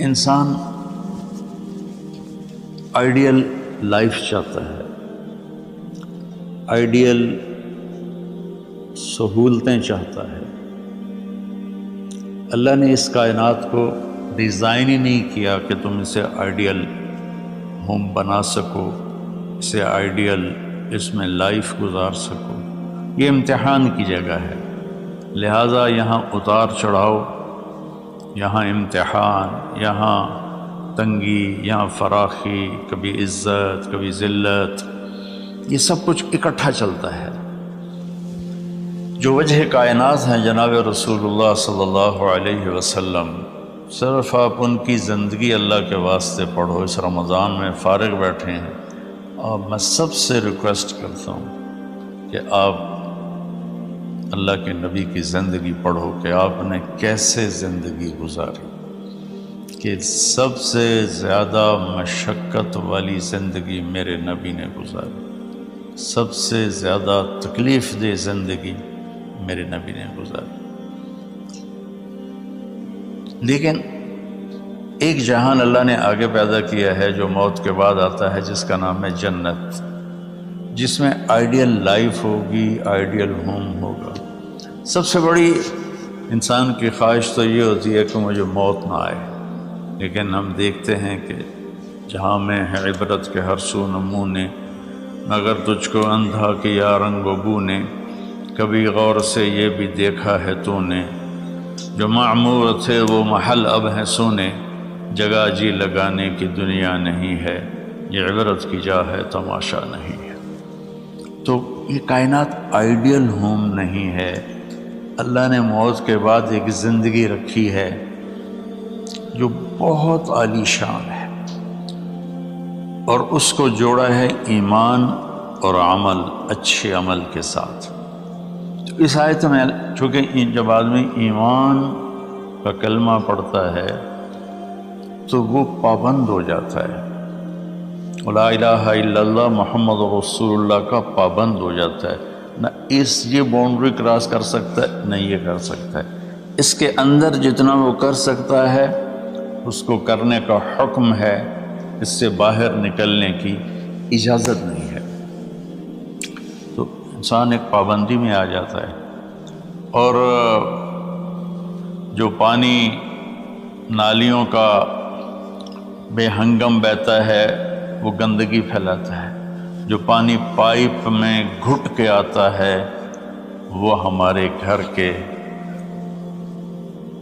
انسان ideal life چاہتا ہے، آئیڈیل سہولتیں چاہتا ہے۔ اللہ نے اس کائنات کو ڈیزائن ہی نہیں کیا کہ تم اسے آئیڈیل ہوم بنا سکو، اسے آئیڈیل اس میں لائف گزار سکو۔ یہ امتحان کی جگہ ہے، لہٰذا یہاں اتار چڑھاؤ، یہاں امتحان، یہاں تنگی، یہاں فراخی، کبھی عزت، کبھی ذلت، یہ سب کچھ اکٹھا چلتا ہے۔ جو وجہ کائنات ہیں جناب رسول اللہ صلی اللہ علیہ وسلم، صرف آپ ان کی زندگی اللہ کے واسطے پڑھو۔ اس رمضان میں فارغ بیٹھے ہیں، اور میں سب سے ریکویسٹ کرتا ہوں کہ آپ اللہ کے نبی کی زندگی پڑھو کہ آپ نے کیسے زندگی گزاری، کہ سب سے زیادہ مشقت والی زندگی میرے نبی نے گزاری، سب سے زیادہ تکلیف دہ زندگی میرے نبی نے گزاری۔ لیکن ایک جہان اللہ نے آگے پیدا کیا ہے جو موت کے بعد آتا ہے، جس کا نام ہے جنت، جس میں آئیڈیل لائف ہوگی، آئیڈیل ہوم ہوگا۔ سب سے بڑی انسان کی خواہش تو یہ ہوتی ہے کہ مجھے موت نہ آئے، لیکن ہم دیکھتے ہیں کہ جہاں میں ہے عبرت کے ہر سو نمونے، مگر تجھ کو اندھا کیا رنگ و بو نے، کبھی غور سے یہ بھی دیکھا ہے تو نے، جو معمور تھے وہ محل اب ہیں سونے، جگہ جی لگانے کی دنیا نہیں ہے، یہ عبرت کی جا ہے تماشا نہیں ہے۔ تو یہ کائنات آئیڈیل ہوم نہیں ہے۔ اللہ نے موت کے بعد ایک زندگی رکھی ہے جو بہت عالی شان ہے، اور اس کو جوڑا ہے ایمان اور عمل، اچھے عمل کے ساتھ۔ تو اس آیت میں چونکہ جب آدمی ایمان کا کلمہ پڑھتا ہے تو وہ پابند ہو جاتا ہے، لا الہ الا اللہ محمد رسول اللہ کا پابند ہو جاتا ہے، نہ یہ باؤنڈری کراس کر سکتا ہے، نہ یہ کر سکتا ہے۔ اس کے اندر جتنا وہ کر سکتا ہے اس کو کرنے کا حکم ہے، اس سے باہر نکلنے کی اجازت نہیں ہے۔ تو انسان ایک پابندی میں آ جاتا ہے، اور جو پانی نالیوں کا بے ہنگم بہتا ہے وہ گندگی پھیلاتا ہے، جو پانی پائپ میں گھٹ کے آتا ہے وہ ہمارے گھر کے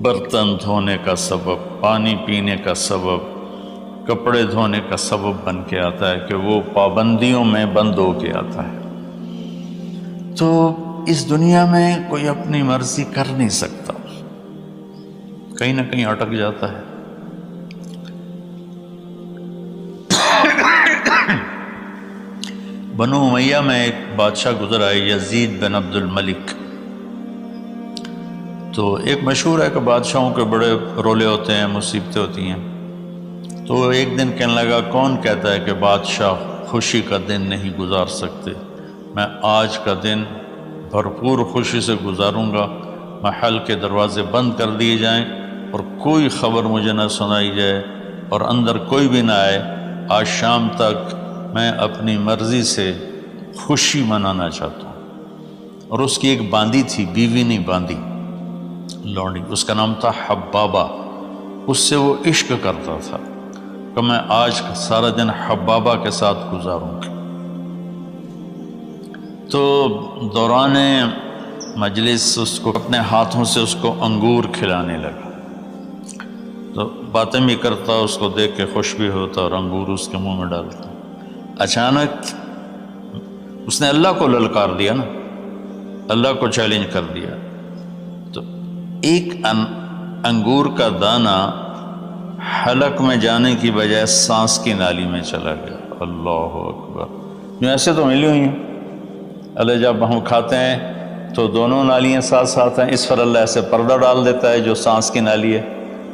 برتن دھونے کا سبب، پانی پینے کا سبب، کپڑے دھونے کا سبب بن کے آتا ہے، کہ وہ پابندیوں میں بند ہو کے آتا ہے۔ تو اس دنیا میں کوئی اپنی مرضی کر نہیں سکتا، کہیں نہ کہیں اٹک جاتا ہے۔ بنو امیہ میں ایک بادشاہ گزر آئے، یزید بن عبد الملک۔ تو ایک مشہور ہے کہ بادشاہوں کے بڑے رولے ہوتے ہیں، مصیبتیں ہوتی ہیں۔ تو ایک دن کہنے لگا، کون کہتا ہے کہ بادشاہ خوشی کا دن نہیں گزار سکتے؟ میں آج کا دن بھرپور خوشی سے گزاروں گا، محل کے دروازے بند کر دیے جائیں اور کوئی خبر مجھے نہ سنائی جائے اور اندر کوئی بھی نہ آئے۔ آج شام تک میں اپنی مرضی سے خوشی منانا چاہتا ہوں۔ اور اس کی ایک باندی تھی، بیوی نہیں باندی، لونڈی، اس کا نام تھا حبابہ۔ اس سے وہ عشق کرتا تھا کہ میں آج سارا دن حبابہ کے ساتھ گزاروں گا۔ تو دوران مجلس اس کو اپنے ہاتھوں سے اس کو انگور کھلانے لگا، تو باتیں بھی کرتا، اس کو دیکھ کے خوش بھی ہوتا اور انگور اس کے منہ میں ڈالتا۔ اچانک اس نے اللہ کو للکار دیا نا، اللہ کو چیلنج کر دیا، تو ایک انگور کا دانہ حلق میں جانے کی بجائے سانس کی نالی میں چلا گیا۔ اللہ اکبر! جو ایسے تو ملی ہوئی ہیں، اللہ جب ہم کھاتے ہیں تو دونوں نالیاں ساتھ ساتھ ہیں، اس پر اللہ ایسے پردہ ڈال دیتا ہے جو سانس کی نالی ہے،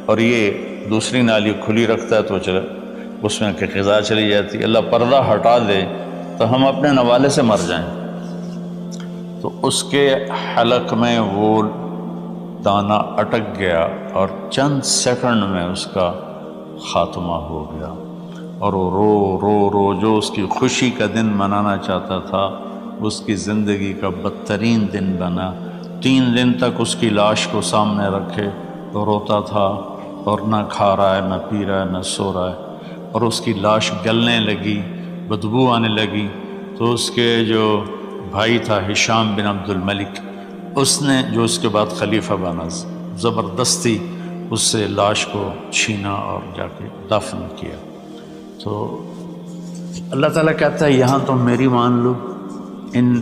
اور یہ دوسری نالی کھلی رکھتا ہے تو چلے اس میں کہ غذا چلی جاتی ہے۔ اللہ پردہ ہٹا دے تو ہم اپنے نوالے سے مر جائیں۔ تو اس کے حلق میں وہ دانہ اٹک گیا اور چند سیکنڈ میں اس کا خاتمہ ہو گیا، اور وہ رو رو رو جو اس کی خوشی کا دن منانا چاہتا تھا اس کی زندگی کا بدترین دن بنا۔ 3 دن تک اس کی لاش کو سامنے رکھے تو روتا تھا، اور نہ کھا رہا ہے، نہ پی رہا ہے، نہ سو رہا ہے، اور اس کی لاش گلنے لگی، بدبو آنے لگی۔ تو اس کے جو بھائی تھا ہشام بن عبد الملک، اس نے جو اس کے بعد خلیفہ بنا، زبردستی اس سے لاش کو چھینا اور جا کے دفن کیا۔ تو اللہ تعالیٰ کہتا ہے یہاں تم میری مان لو، ان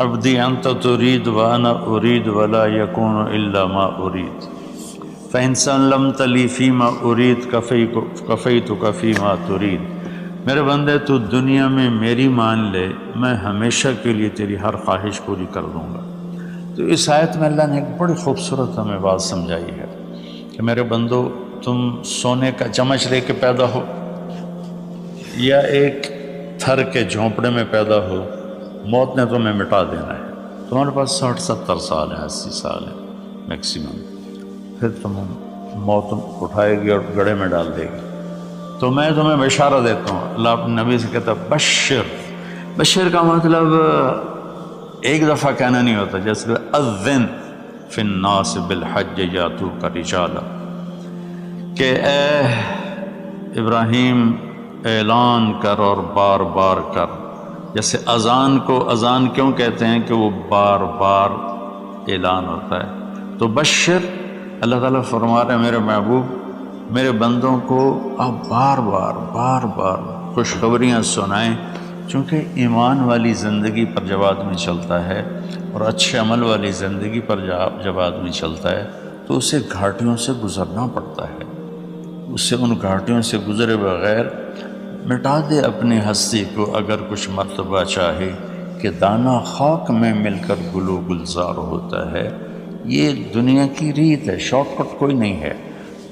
عبدی انت ترید وانا ارید ولا یکون الا ما ارید فإن سلمت لی فیما ارید کفیتک فیما ترید۔ میرے بندے تو دنیا میں میری مان لے، میں ہمیشہ کے لیے تیری ہر خواہش پوری کر دوں گا۔ تو اس آیت میں اللہ نے ایک بڑی خوبصورت ہمیں بات سمجھائی ہے کہ میرے بندو، تم سونے کا چمچ لے کے پیدا ہو یا ایک تھر کے جھونپڑے میں پیدا ہو، موت نے تمہیں مٹا دینا ہے۔ تمہارے پاس 60-70 سال ہے، 80 سال ہے میکسیمم، پھر تم موت اٹھائے گی اور گڑھے میں ڈال دے گی۔ تو میں تمہیں بشارہ دیتا ہوں، اللہ اپنے نبی سے کہتا ہے بشر۔ بشر کا مطلب ایک دفعہ کہنا نہیں ہوتا، جیسے اذن فی الناس بالحج یاتوک رجالا، کہ اے ابراہیم اعلان کر اور بار بار کر۔ جیسے اذان کو اذان کیوں کہتے ہیں کہ وہ بار بار اعلان ہوتا ہے۔ تو بشر، اللہ تعالیٰ فرما رہے ہیں میرے محبوب، میرے بندوں کو آپ بار بار خوشخبریاں سنائیں، چونکہ ایمان والی زندگی پر جب آدمی چلتا ہے اور اچھے عمل والی زندگی پر جب آدمی چلتا ہے تو اسے گھاٹیوں سے گزرنا پڑتا ہے۔ اسے ان گھاٹیوں سے گزرے بغیر مٹا دے اپنی ہستی کو اگر کچھ مرتبہ چاہے کہ دانہ خاک میں مل کر گل و گلزار ہوتا ہے۔ یہ دنیا کی ریت ہے، شارٹ کٹ کوئی نہیں ہے۔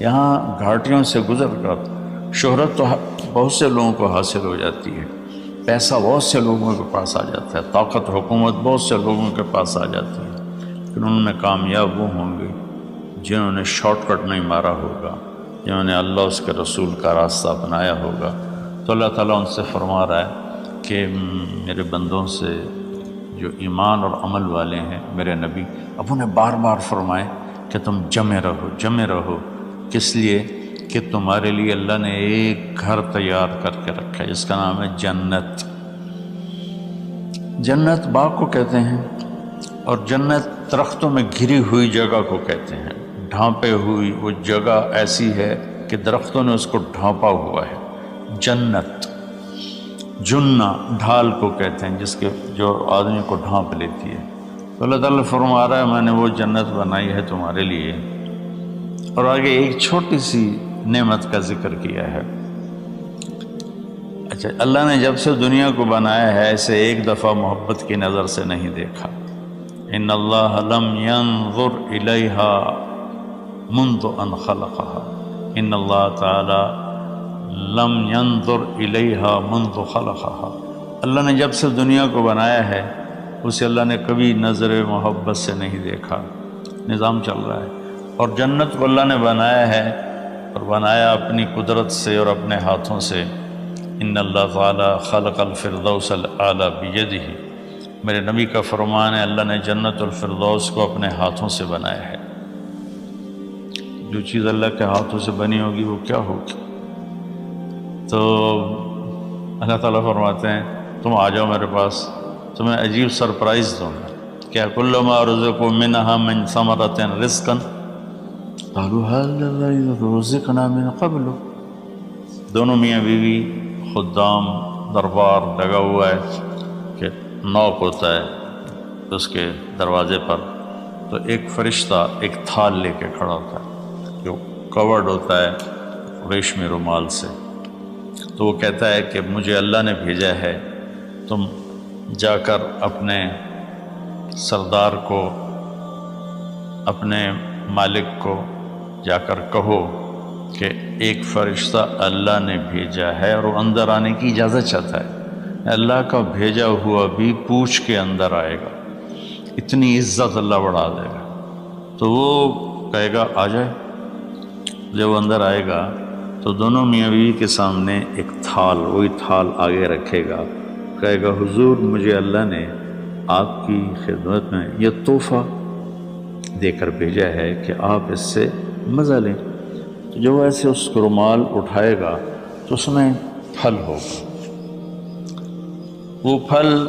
یہاں گھاٹیوں سے گزر کر شہرت تو بہت سے لوگوں کو حاصل ہو جاتی ہے، پیسہ بہت سے لوگوں کے پاس آ جاتا ہے، طاقت حکومت بہت سے لوگوں کے پاس آ جاتی ہے، لیکن ان میں کامیاب وہ ہوں گے جنہوں نے شارٹ کٹ نہیں مارا ہوگا، جنہوں نے اللہ اس کے رسول کا راستہ اپنایا ہوگا۔ تو اللہ تعالیٰ ان سے فرما رہا ہے کہ میرے بندوں سے جو ایمان اور عمل والے ہیں، میرے نبی اب انہیں بار بار فرمائے کہ تم جمے رہو۔ کس لیے؟ کہ تمہارے لیے اللہ نے ایک گھر تیار کر کے رکھا ہے جس کا نام ہے جنت۔ جنت باغ کو کہتے ہیں، اور جنت درختوں میں گھری ہوئی جگہ کو کہتے ہیں۔ ڈھانپے ہوئی وہ جگہ ایسی ہے کہ درختوں نے اس کو ڈھانپا ہوا ہے۔ جنت جنہ ڈھال کو کہتے ہیں جس کے جو آدمی کو ڈھانپ لیتی ہے۔ تو اللہ تعالیٰ فرما رہا ہے میں نے وہ جنت بنائی ہے تمہارے لیے۔ اور آگے ایک چھوٹی سی نعمت کا ذکر کیا ہے۔ اچھا، اللہ نے جب سے دنیا کو بنایا ہے اسے ایک دفعہ محبت کی نظر سے نہیں دیکھا۔ ان اللہ لم ينظر الیہا منذ ان خلقها، ان اللہ تعالی لم ينظر الیہا منذ خلقها، اللہ نے جب سے دنیا کو بنایا ہے اسے اللہ نے کبھی نظر محبت سے نہیں دیکھا۔ نظام چل رہا ہے، اور جنت کو اللہ نے بنایا ہے، اور بنایا اپنی قدرت سے اور اپنے ہاتھوں سے۔ ان اللہ تعالی خلق الفردوس الاعلی بیدہ، میرے نبی کا فرمان ہے اللہ نے جنت الفردوس کو اپنے ہاتھوں سے بنایا ہے۔ جو چیز اللہ کے ہاتھوں سے بنی ہوگی وہ کیا ہوگی؟ تو اللہ تعالیٰ فرماتے ہیں تم آ جاؤ میرے پاس، تمہیں عجیب سرپرائز دوں گا۔ کیا کل ما رزقوا منہا من ثمرۃ رزقا قالوا هذا الذی رزقنا من قبل۔ دونوں میاں بیوی، خدام، دربار لگا ہوا ہے کہ نوک ہوتا ہے اس کے دروازے پر، تو ایک فرشتہ ایک تھال لے کے کھڑا ہوتا ہے جو کورڈ ہوتا ہے ریشمی رومال سے۔ تو وہ کہتا ہے کہ مجھے اللہ نے بھیجا ہے، تم جا کر اپنے سردار کو، اپنے مالک کو جا کر کہو کہ ایک فرشتہ اللہ نے بھیجا ہے اور وہ اندر آنے کی اجازت چاہتا ہے۔ اللہ کا بھیجا ہوا بھی پوچھ کے اندر آئے گا، اتنی عزت اللہ بڑھا دے گا۔ تو وہ کہے گا آ جائے۔ جب وہ اندر آئے گا تو دونوں میاں بیوی کے سامنے ایک تھال، وہی تھال آگے رکھے گا، کہے گا حضور مجھے اللہ نے آپ کی خدمت میں یہ تحفہ دے کر بھیجا ہے کہ آپ اس سے مزہ لیں۔ تو جب وہ ایسے اس کو رومال اٹھائے گا تو اس میں پھل ہوگا، وہ پھل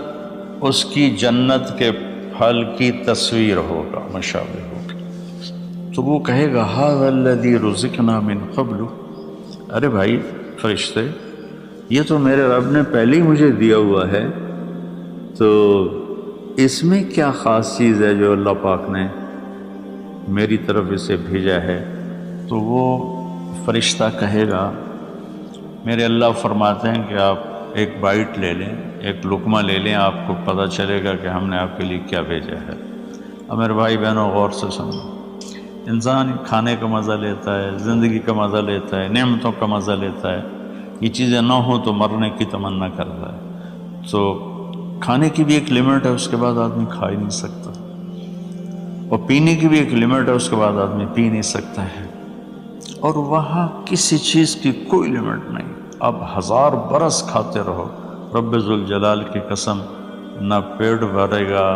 اس کی جنت کے پھل کی تصویر ہوگا، مشابہ ہوگا۔ تو وہ کہے گا ھذا الذی رزقنا من قبل، ارے بھائی فرشتے یہ تو میرے رب نے پہلے ہی مجھے دیا ہوا ہے، تو اس میں کیا خاص چیز ہے جو اللہ پاک نے میری طرف اسے بھیجا ہے؟ تو وہ فرشتہ کہے گا میرے اللہ فرماتے ہیں کہ آپ ایک بائٹ لے لیں، ایک لقمہ لے لیں، آپ کو پتہ چلے گا کہ ہم نے آپ کے لیے کیا بھیجا ہے۔ اب میرے بھائی بہنوں غور سے سنو، انسان کھانے کا مزہ لیتا ہے، زندگی کا مزہ لیتا ہے، نعمتوں کا مزہ لیتا ہے، یہ چیزیں نہ ہوں تو مرنے کی تمنا کرتا ہے۔ تو کھانے کی بھی ایک لمٹ ہے، اس کے بعد آدمی کھا ہی نہیں سکتا، اور پینے کی بھی ایک لمٹ ہے، اس کے بعد آدمی پی نہیں سکتا ہے، اور وہاں کسی چیز کی کوئی لمٹ نہیں، اب 1000 برس کھاتے رہو، رب ذوالجلال کی قسم نہ پیٹ بھرے گا،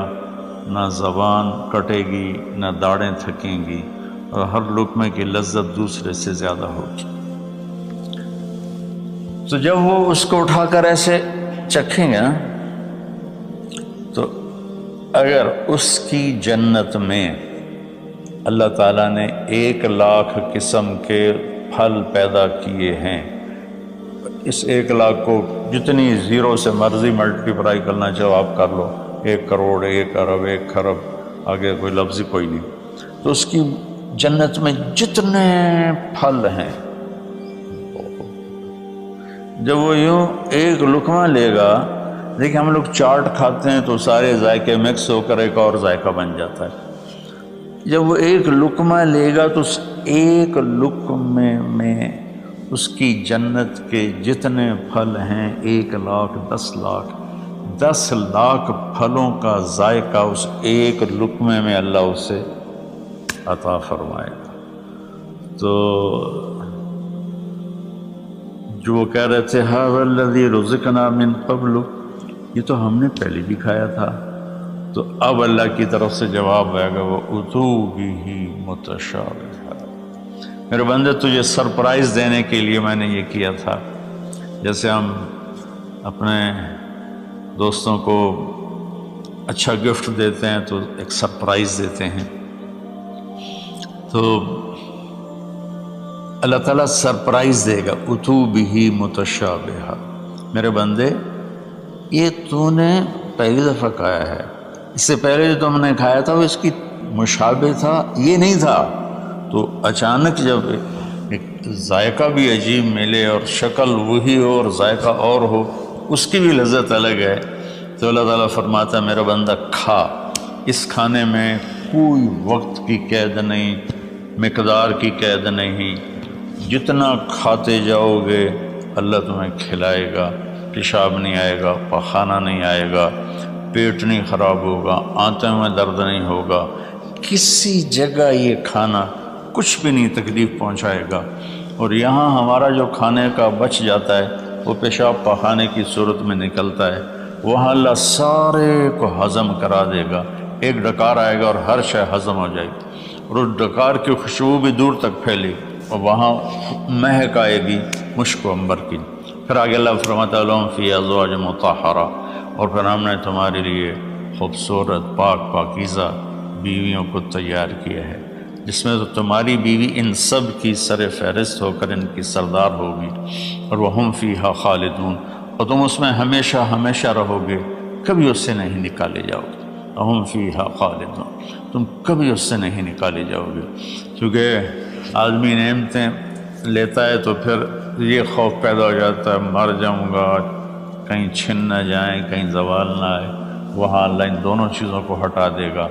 نہ زبان کٹے گی، نہ داڑیں تھکیں گی، اور ہر لقمے کی لذت دوسرے سے زیادہ ہوگی۔ تو جب وہ اس کو اٹھا کر ایسے چکھیں گے نا، تو اگر اس کی جنت میں اللہ تعالیٰ نے 1,00,000 قسم کے پھل پیدا کیے ہیں، اس 1,00,000 کو جتنی زیرو سے مرضی ملٹیپلائی کرنا چاہو آپ کر لو، 1 کروڑ، 1 ارب، 1 خرب، آگے کوئی لفظ کوئی نہیں۔ تو اس کی جنت میں جتنے پھل ہیں، جب وہ یوں ایک لقمہ لے گا، دیکھیں ہم لوگ چاٹ کھاتے ہیں تو سارے ذائقے مکس ہو کر ایک اور ذائقہ بن جاتا ہے، جب وہ ایک لقمہ لے گا تو اس ایک لقمے میں اس کی جنت کے جتنے پھل ہیں 1,00,000، 10,00,000، 10,00,000 پھلوں کا ذائقہ اس ایک لقمے میں اللہ اسے عطا فرمائے گا۔ تو جو وہ کہہ رہے تھے ھذا الذی رزقنا من قبل، یہ تو ہم نے پہلے بھی کھایا تھا، تو اب اللہ کی طرف سے جواب آئے گا وہ اتوا بہ متشابہا، میرے بندے تجھے سرپرائز دینے کے لیے میں نے یہ کیا تھا، جیسے ہم اپنے دوستوں کو اچھا گفٹ دیتے ہیں تو ایک سرپرائز دیتے ہیں، تو اللہ تعالیٰ سرپرائز دے گا اتوا بہ متشابہا، میرے بندے یہ تو نے پہلی دفعہ کھایا ہے، اس سے پہلے جو تم نے کھایا تھا وہ اس کی مشابہ تھا، یہ نہیں تھا، تو اچانک جب ایک ذائقہ بھی عجیب ملے اور شکل وہی ہو اور ذائقہ اور ہو، اس کی بھی لذت الگ ہے، تو اللہ تعالیٰ فرماتا ہے میرا بندہ کھا، اس کھانے میں کوئی وقت کی قید نہیں، مقدار کی قید نہیں، جتنا کھاتے جاؤ گے اللہ تمہیں کھلائے گا، پیشاب نہیں آئے گا، پخانہ نہیں آئے گا، پیٹ نہیں خراب ہوگا، آنتوں میں درد نہیں ہوگا، کسی جگہ یہ کھانا کچھ بھی نہیں تکلیف پہنچائے گا، اور یہاں ہمارا جو کھانے کا بچ جاتا ہے وہ پیشاب پخانے کی صورت میں نکلتا ہے، وہاں اللہ سارے کو ہضم کرا دے گا، ایک ڈکار آئے گا اور ہر شے ہضم ہو جائے گی، اور اس ڈکار کی خوشبو بھی دور تک پھیلے گی، اور وہاں مہک آئے گی مشک و عنبر کی۔ پھر آگے اللہ فرماتا ہے لہم فیہا ازواج مطہرہ، اور پھر ہم نے تمہارے لیے خوبصورت پاک پاکیزہ بیویوں کو تیار کیا ہے، جس میں تو تمہاری بیوی ان سب کی سر فہرست ہو کر ان کی سردار ہوگی، اور وہم فیہا خالدون، اور تم اس میں ہمیشہ ہمیشہ رہو گے، کبھی اس سے نہیں نکالے جاؤ گے، وہم فیہا خالدون، تم کبھی اس سے نہیں نکالے جاؤ گے، کیونکہ آدمی نعمتیں لیتا ہے تو پھر یہ خوف پیدا ہو جاتا ہے مر جاؤں گا، کہیں چھن نہ جائیں، کہیں زوال نہ آئے، وہاں اللہ ان دونوں چیزوں کو ہٹا دے گا۔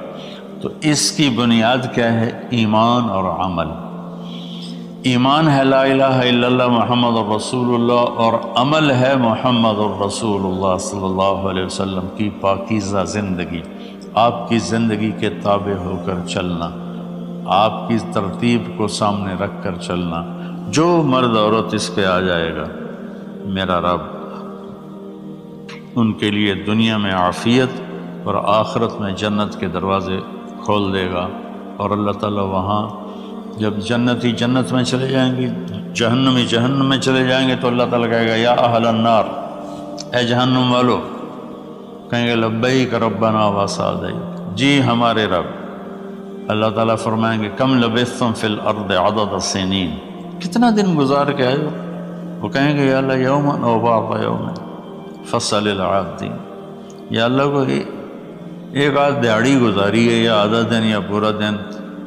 تو اس کی بنیاد کیا ہے؟ ایمان اور عمل۔ ایمان ہے لا الہ الا اللہ محمد الرسول اللہ، اور عمل ہے محمد الرسول اللہ صلی اللہ علیہ وسلم کی پاکیزہ زندگی، آپ کی زندگی کے تابع ہو کر چلنا، آپ کی ترتیب کو سامنے رکھ کر چلنا، جو مرد عورت اس پہ آ جائے گا میرا رب ان کے لیے دنیا میں عافیت اور آخرت میں جنت کے دروازے کھول دے گا۔ اور اللہ تعالیٰ وہاں جب جنتی جنت میں چلے جائیں گے، جہنمی جہنم میں چلے جائیں گے، تو اللہ تعالیٰ کہے گا یا اہل النار، اے جہنم والو، کہیں گے لبیک ربنا وسعدیک، جی ہمارے رب۔ اللہ تعالیٰ فرمائیں گے کم لبثتم فی الارض عدد السنین، کتنا دن گزار کے آئے ہو؟ وہ کہیں گے یا اللہ یوما او بعض یوم فصل العادین، یا اللہ کو ایک آدھ دیہڑی گزاری ہے یا آدھا دن یا پورا دن،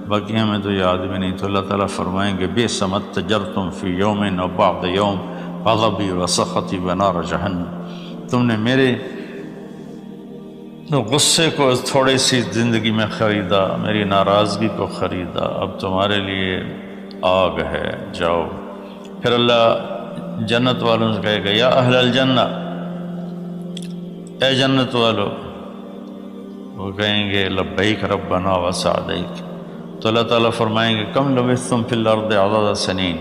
باقی ہمیں تو یاد بھی نہیں۔ تو اللہ تعالیٰ فرمائیں گے بئس ما اتجرتم فی یوم او بعض یوم غضبی وسخطی ونار جہنم، تم نے میرے غصے کو تھوڑی سی زندگی میں خریدا، میری ناراضگی کو خریدا، اب تمہارے لیے آگ ہے، جاؤ۔ پھر اللہ جنت والوں سے کہے گا یا اہل الجنہ، اے جنت والو، وہ کہیں گے لبیک ربنا وسعدیک، تو اللہ تعالیٰ فرمائیں گے کم لبثتم فی الارض عدد سنین،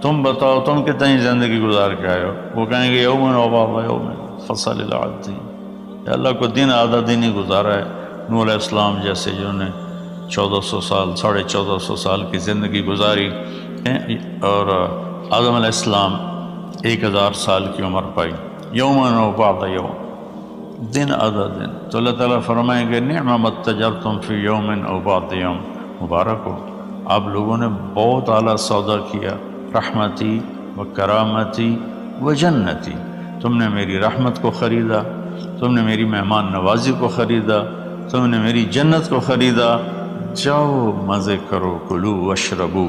تم بتاؤ تم کتنی زندگی گزار کے آئے ہو؟ وہ کہیں گے یوم و بعض یوم فصل العادین، یا اللہ کو دن آدھا دن ہی گزارا ہے۔ نوح علیہ السلام جیسے جنہوں نے 1400 سال 1450 سال کی زندگی گزاری، اور آدم علیہ السلام 1000 سال کی عمر پائی، یوم و بعض یوم، دن آدھا دن۔ تو اللہ تعالیٰ فرمائیں گے نعم ما اتجرتم فی یوم او بعض یوم، مبارک ہو، آپ لوگوں نے بہت اعلیٰ سودا کیا، رحمتی و کرامتی و جنتی، تم نے میری رحمت کو خریدا، تم نے میری مہمان نوازی کو خریدا، تم نے میری جنت کو خریدا، جاؤ مزے کرو، کلو واشربو،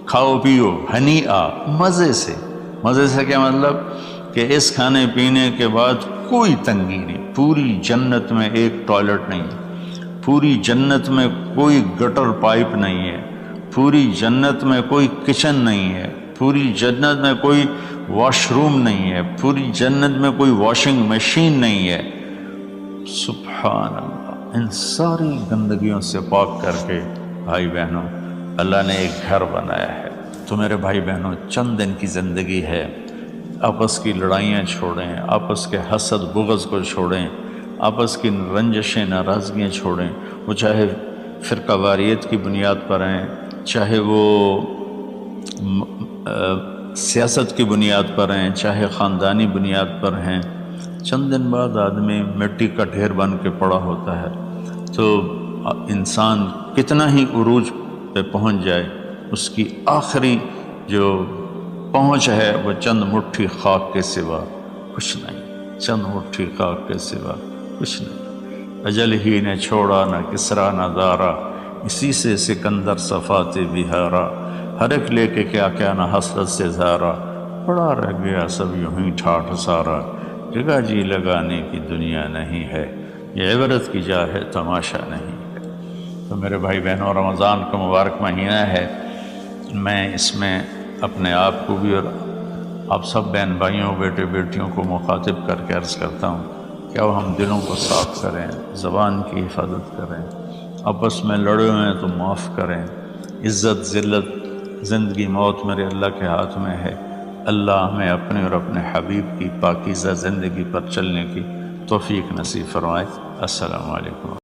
کھاؤ پیو، ہنیئا، مزے سے۔ مزے سے کیا مطلب کہ اس کھانے پینے کے بعد کوئی تنگی نہیں، پوری جنت میں ایک ٹوائلٹ نہیں ہے، پوری جنت میں کوئی گٹر پائپ نہیں ہے، پوری جنت میں کوئی کچن نہیں ہے، پوری جنت میں کوئی واش روم نہیں ہے، پوری جنت میں کوئی واشنگ مشین نہیں ہے۔ سبحان اللہ، ان ساری گندگیوں سے پاک کر کے بھائی بہنوں اللہ نے ایک گھر بنایا ہے۔ تو میرے بھائی بہنوں چند دن کی زندگی ہے، آپس کی لڑائیاں چھوڑیں، آپس کے حسد بغض کو چھوڑیں، آپس کی رنجشیں ناراضگیاں چھوڑیں، وہ چاہے فرقہ واریت کی بنیاد پر ہیں، چاہے وہ سیاست کی بنیاد پر ہیں، چاہے خاندانی بنیاد پر ہیں۔ چند دن بعد آدمی مٹی کا ڈھیر بن کے پڑا ہوتا ہے، تو انسان کتنا ہی عروج پہ پہنچ جائے، اس کی آخری جو پہنچ ہے وہ چند مٹھی خاک کے سوا کچھ نہیں، چند مٹھی خاک کے سوا کچھ نہیں۔ اجل ہی نے چھوڑا نہ کسرا نہ دارا، اسی سے سکندر صفات بہارا، ہر ایک لے کے کیا کیا نہ حسرت سے زارا، پڑا رہ گیا سب یوں ہی ٹھاٹھ سارا، جگہ جی لگانے کی دنیا نہیں ہے، یہ عبرت کی جا ہے تماشا نہیں ہے۔ تو میرے بھائی بہنوں رمضان کا مبارک مہینہ ہے، میں اس میں اپنے آپ کو بھی اور آپ سب بہن بھائیوں بیٹے بیٹیوں کو مخاطب کر کے عرض کرتا ہوں کہ اب ہم دلوں کو صاف کریں، زبان کی حفاظت کریں، آپس میں لڑے ہوئے ہیں تو معاف کریں، عزت ذلت زندگی موت میرے اللہ کے ہاتھ میں ہے۔ اللہ ہمیں اپنے اور اپنے حبیب کی پاکیزہ زندگی پر چلنے کی توفیق نصیب فرمائے۔ السلام علیکم۔